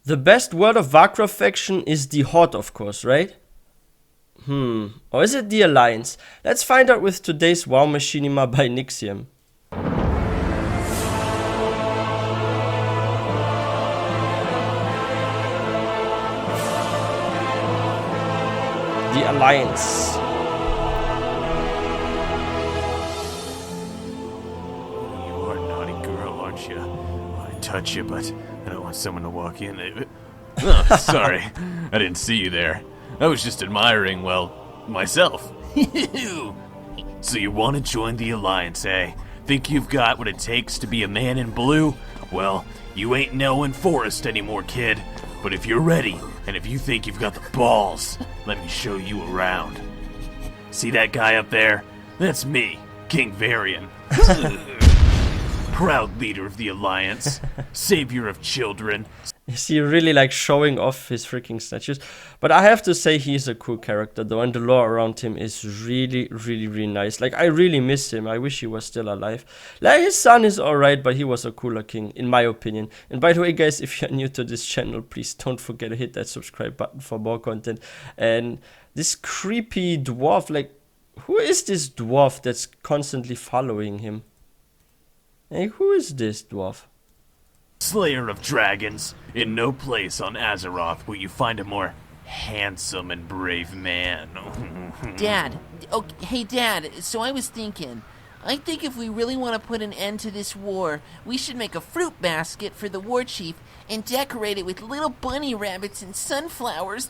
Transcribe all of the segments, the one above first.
The best World of Warcraft faction is the Horde, of course, right? Or is it the Alliance? Let's find out with today's WoW Machinima by Nixxiom. The Alliance. You are a naughty girl, aren't you? I touch you, but I don't want someone to walk in. Oh, sorry, I didn't see you there. I was just admiring, well, myself. So you want to join the Alliance, eh? Think you've got what it takes to be a man in blue? Well, you ain't knowing Forest anymore, kid. But if you're ready, and if you think you've got the balls, let me show you around. See that guy up there? That's me, King Varian. Proud leader of the Alliance, savior of children. Is he really like showing off his freaking statues? But I have to say he's a cool character though, and the lore around him is really, really, really nice. Like, I really miss him. I wish he was still alive. Like, his son is alright, but he was a cooler king, in my opinion. And by the way, guys, if you're new to this channel, please don't forget to hit that subscribe button for more content. And this creepy dwarf, like, who is this dwarf that's constantly following him? Hey, who is this dwarf? Slayer of dragons, in no place on Azeroth will you find a more handsome and brave man. Dad, hey Dad, so I was thinking, I think if we really want to put an end to this war, we should make a fruit basket for the war chief and decorate it with little bunny rabbits and sunflowers.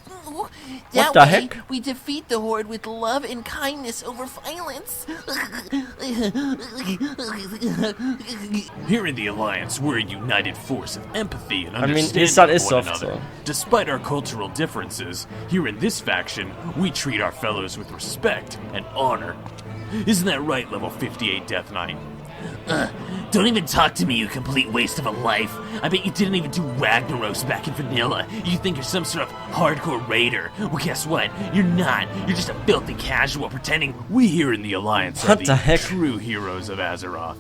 That the way, heck? we defeat the Horde with love and kindness over violence. Here in the Alliance, we're a united force of empathy and I mean, understanding his son of is one soft, another. so. Despite our cultural differences, here in this faction, we treat our fellows with respect and honor. Isn't that right, level 58 Death Knight? Don't even talk to me, you complete waste of a life. I bet you didn't even do Ragnaros back in vanilla. You think you're some sort of hardcore raider. Well, guess what? You're not. You're just a filthy casual pretending. We here in the Alliance are What the heck? true heroes of Azeroth.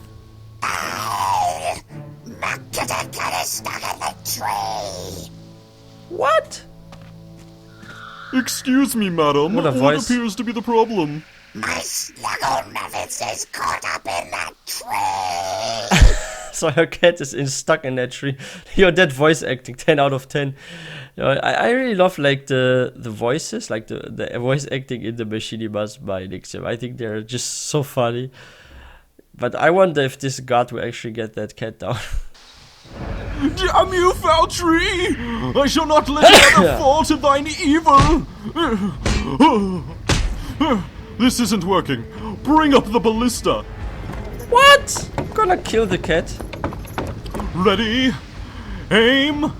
What? Excuse me, madam. What a voice. appears to be the problem? My snuggle methods is caught up in that tree. So her cat is stuck in that tree. Yo, that voice acting, 10 out of 10. You know, I really love like the voices, like the voice acting in the Machinimas by Nixxiom. I think they're just so funny. But I wonder if this god will actually get that cat down. Damn you, foul tree! I shall not let another fall to thine evil! This isn't working. Bring up the ballista. What? I'm gonna kill the cat. Ready? Aim!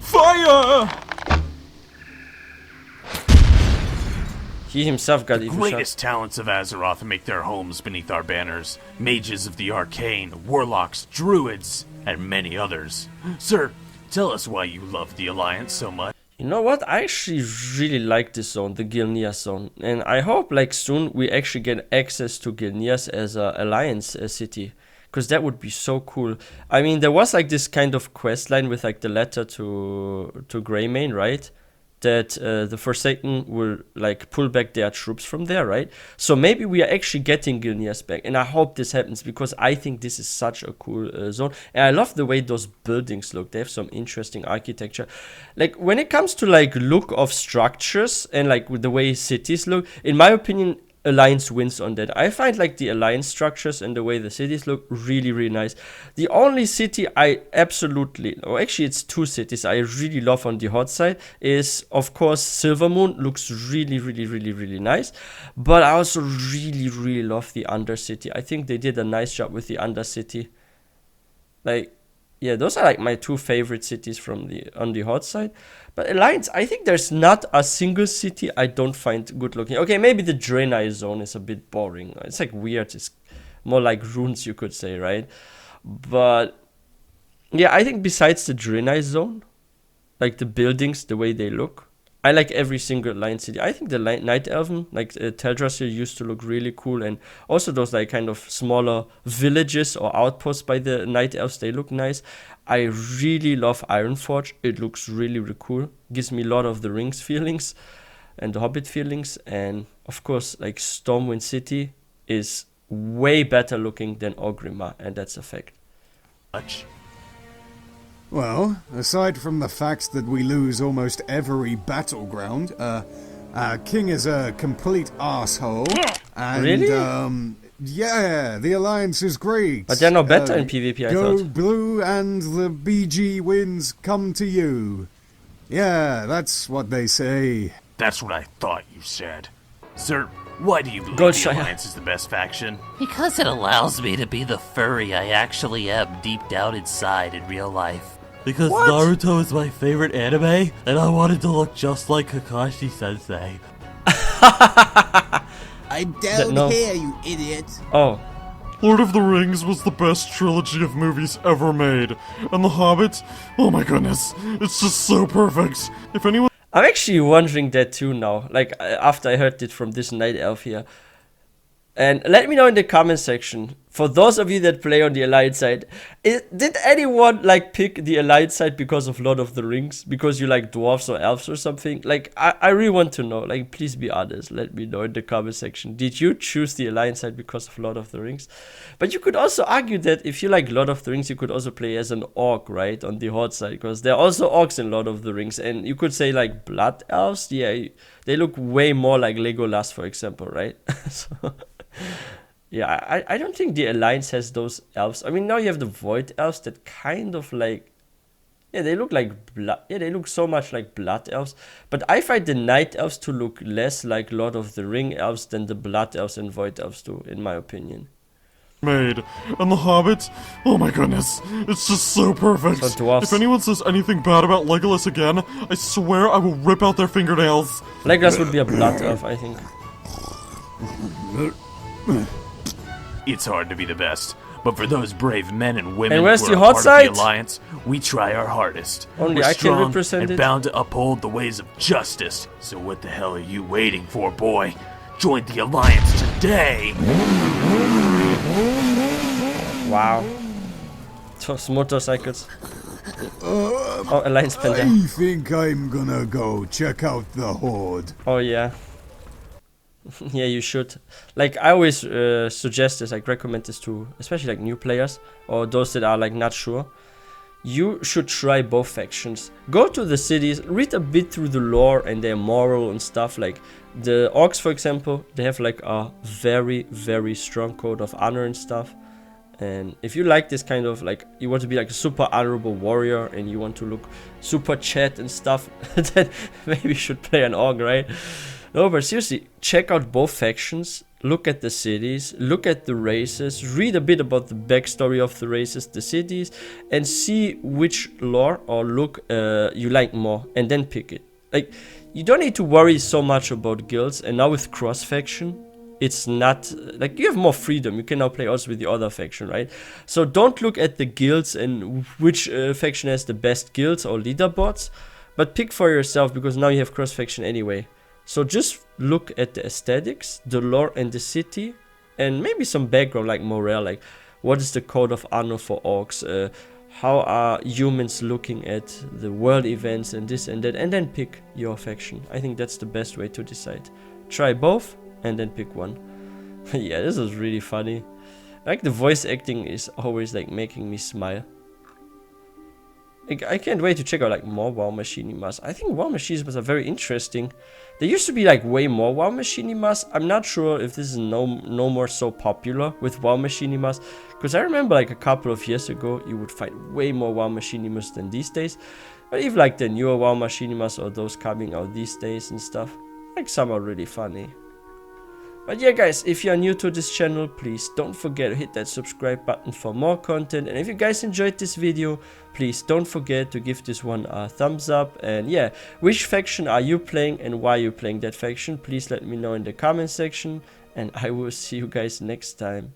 Fire! He himself got even shot. Greatest talents of Azeroth make their homes beneath our banners. Mages of the arcane, warlocks, druids, and many others. Sir, tell us why you love the Alliance so much. You know what? I actually really like this zone, the Gilneas zone. And I hope like soon we actually get access to Gilneas as a Alliance city. Because that would be so cool. I mean, there was like this kind of quest line with like the letter to Greymane, right? That the Forsaken will like pull back their troops from there, right? So maybe we are actually getting Gilneas back, and I hope this happens because I think this is such a cool zone, and I love the way those buildings look. They have some interesting architecture. Like when it comes to like look of structures and like with the way cities look, in my opinion, Alliance wins on that. I find like the Alliance structures and the way the cities look really, really nice. The only city I absolutely, or actually it's two cities I really love on the Horde side is, of course, Silvermoon. Looks really, really, really, really nice. But I also really, really love the Undercity. I think they did a nice job with the Undercity. Like, yeah, those are like my two favorite cities from on the Horde side. But Alliance, I think there's not a single city I don't find good looking. Okay, maybe the Draenei zone is a bit boring. It's like weird. It's more like runes, you could say, right? But yeah, I think besides the Draenei zone, like the buildings, the way they look, I like every single Alliance city. I think the Night Elven, like Teldrassil, used to look really cool, and also those like kind of smaller villages or outposts by the Night Elves, they look nice. I really love Ironforge. It looks really, really cool. Gives me a lot of the Rings feelings and the Hobbit feelings, and of course, like Stormwind City is way better looking than Orgrimmar, and that's a fact. Much. Well, aside from the fact that we lose almost every battleground, our king is a complete asshole. And, Really? Yeah, the alliance is great. But they're no better in PvP, I Go thought. blue and the BG wins come to you. Yeah, that's what they say. That's what I thought you said. Sir, why do you believe Goldshire. the Alliance is the best faction? Because it allows me to be the furry I actually am deep down inside in real life. Because Naruto is my favorite anime, and I wanted to look just like Kakashi Sensei. I'm down No. here, you idiot. Oh, Lord of the Rings was the best trilogy of movies ever made. And The Hobbit, oh my goodness, it's just so perfect. If anyone I'm actually wondering that too now, like after I heard it from this Night Elf here. And let me know in the comment section, for those of you that play on the Alliance side, did anyone like pick the Alliance side because of Lord of the Rings? Because you like dwarves or elves or something? Like, I really want to know, like, please be honest, let me know in the comment section. Did you choose the Alliance side because of Lord of the Rings? But you could also argue that if you like Lord of the Rings, you could also play as an orc, right? On the Horde side, because there are also orcs in Lord of the Rings. And you could say like blood elves, yeah, they look way more like Legolas, for example, right? So... yeah, I don't think the Alliance has those elves. I mean, now you have the Void Elves that kind of like... yeah, they look like blood... yeah, they look so much like Blood Elves. But I find the Night Elves to look less like Lord of the Ring Elves than the Blood Elves and Void Elves do, in my opinion. made. And The Hobbit, oh my goodness, it's just so perfect. So dwarves. If anyone says anything bad about Legolas again, I swear I will rip out their fingernails. Legolas would be a Blood Elf, I think. It's hard to be the best, but for those brave men and women And where's who the are hot part side? of the Alliance, we try our hardest. Only We're I can strong represent and it. bound to uphold the ways of justice. So what the hell are you waiting for, boy? Join the Alliance today! Wow. Those motorcycles. Oh, Alliance Panda. I think I'm gonna go check out the Horde. Oh, yeah. Yeah, you should. Like, I always suggest this, like, recommend this to, especially, like, new players, or those that are, like, not sure. You should try both factions. Go to the cities, read a bit through the lore and their moral and stuff. Like, the Orcs, for example, they have, like, a very, very strong code of honor and stuff. And if you like this kind of, like, you want to be, like, a super honorable warrior and you want to look super chat and stuff, then maybe you should play an Orc, right? No, but seriously, check out both factions, look at the cities, look at the races, read a bit about the backstory of the races, the cities, and see which lore or look you like more, and then pick it. Like, you don't need to worry so much about guilds, and now with cross-faction, it's not, like, you have more freedom, you can now play also with the other faction, right? So don't look at the guilds and which faction has the best guilds or leaderboards, but pick for yourself, because now you have cross-faction anyway. So just look at the aesthetics, the lore and the city, and maybe some background like morale, like what is the code of honor for orcs, how are humans looking at the world events and this and that, and then pick your faction. I think that's the best way to decide. Try both and then pick one. Yeah, this is really funny. Like, the voice acting is always like making me smile. Like, I can't wait to check out like more WoW Machinimas. I think WoW Machinimas are very interesting. There used to be like way more WoW Machinimas. I'm not sure if this is no more so popular with WoW Machinimas, because I remember like a couple of years ago you would find way more WoW Machinimas than these days. But even like the newer WoW Machinimas or those coming out these days and stuff, like some are really funny. But yeah, guys, if you are new to this channel, please don't forget to hit that subscribe button for more content. And if you guys enjoyed this video, please don't forget to give this one a thumbs up. And yeah, which faction are you playing and why are you playing that faction? Please let me know in the comment section. And I will see you guys next time.